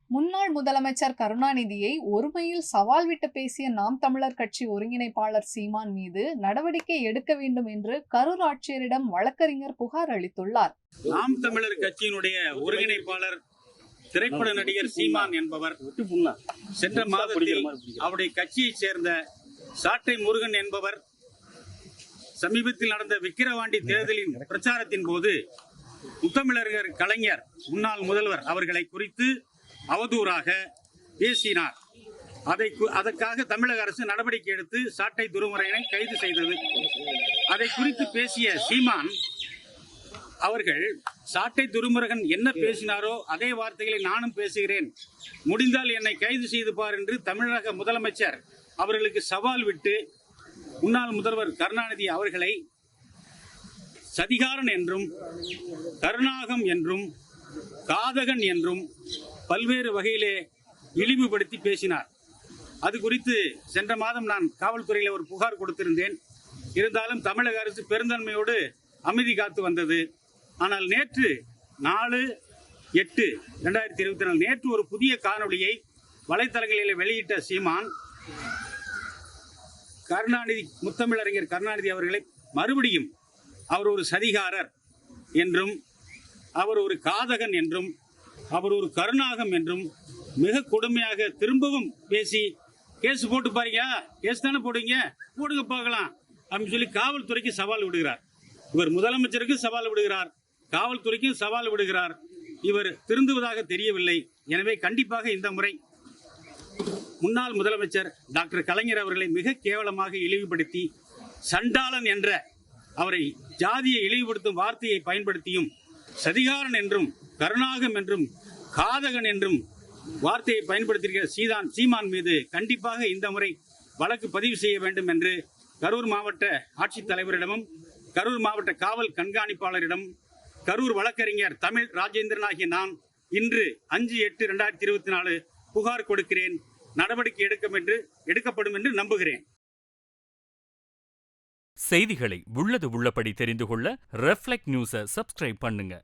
முன்னாள் முதலமைச்சர் கருணாநிதியை ஒருமையில் சவால் விட்டு பேசிய நாம் தமிழர் கட்சி ஒருங்கிணைப்பாளர் சீமான் மீது நடவடிக்கை எடுக்க வேண்டும் என்று கரூர் ஆட்சியரிடம் வழக்கறிஞர் புகார் அளித்துள்ளார். நாம் தமிழர் கட்சியினுடைய ஒருங்கிணைப்பாளர் திரைப்பட நடிகர் சீமான் என்பவர் சென்ற மாதத்தில் அவருடைய கட்சியைச் சேர்ந்த சாட்டை முருகன் என்பவர் சமீபத்தில் நடந்த விக்கிரவாண்டி தேர்தலின் பிரச்சாரத்தின் போது முத்தமிழர் கலைஞர் முன்னாள் முதல்வர் அவர்களை குறித்து அவதூறாக பேசினார். அதற்காக தமிழக அரசு நடவடிக்கை எடுத்து சாட்டை துரைமுருகனை கைது செய்தது. அதை குறித்து பேசிய சீமான் அவர்கள் சாட்டை துரைமுருகன் என்ன பேசினாரோ அதே வார்த்தைகளை நானும் பேசுகிறேன், முடிந்தால் என்னை கைது செய்து பார் என்று தமிழக முதலமைச்சர் அவர்களுக்கு சவால் விட்டு முன்னாள் முதல்வர் கருணாநிதி அவர்களை சதிகாரன் என்றும் கருணாகம் என்றும் காதகன் என்றும் பல்வேறு வகையிலே இழிவுபடுத்தி பேசினார். அது குறித்து சென்ற மாதம் நான் காவல்துறையில் ஒரு புகார் கொடுத்திருந்தேன். இருந்தாலும் தமிழக அரசு பெருந்தன்மையோடு அமைதி காத்து வந்தது. ஆனால் நேற்று 4/8/2024 நேற்று ஒரு புதிய காணொலியை வலைத்தளங்களில் வெளியிட்ட சீமான் முத்தமிழறிஞர் கருணாநிதி அவர்களை மறுபடியும் அவர் ஒரு சதிகாரர் என்றும் அவர் ஒரு காதகன் என்றும் அவர் ஒரு கருணாகம் என்றும் மிக கொடுமையாக திரும்பவும் பேசி கேஸ் போட்டு பாருங்க, கேஸ் தானே போடுங்க, போடுங்க பார்க்கலாம் அப்படின்னு சொல்லி காவல்துறைக்கு சவால் விடுகிறார். இவர் முதலமைச்சருக்கு சவால் விடுகிறார், காவல்துறைக்கும் சவால் விடுகிறார். இவர் திருந்துவதாக தெரியவில்லை. எனவே கண்டிப்பாக இந்த முறை முன்னாள் முதலமைச்சர் டாக்டர் கலைஞர் அவர்களை மிக கேவலமாக இழிவுபடுத்தி சண்டாளன் என்ற அவரை ஜாதியை இழிவுபடுத்தும் வார்த்தையை பயன்படுத்தியும் சதிகாரன் என்றும் கருணாகம் என்றும் காதகன் என்றும் வார்த்தையை பயன்படுத்தியிருக்கிற சீமான் மீது கண்டிப்பாக இந்த முறை வழக்கு பதிவு செய்ய வேண்டும் என்று கரூர் மாவட்ட ஆட்சித்தலைவரிடமும் கரூர் மாவட்ட காவல் கண்காணிப்பாளரிடம் கரூர் வழக்கறிஞர் தமிழ் ராஜேந்திரன் ஆகிய நான் இன்று 5/8/2024 புகார் கொடுக்கிறேன். நடவடிக்கை எடுக்கப்படும் என்று நம்புகிறேன். செய்திகளை உள்ளது உள்ளபடி தெரிந்து கொள்ள ரெஃப்ளெக்ட் நியூஸை சப்ஸ்கிரைப் பண்ணுங்க.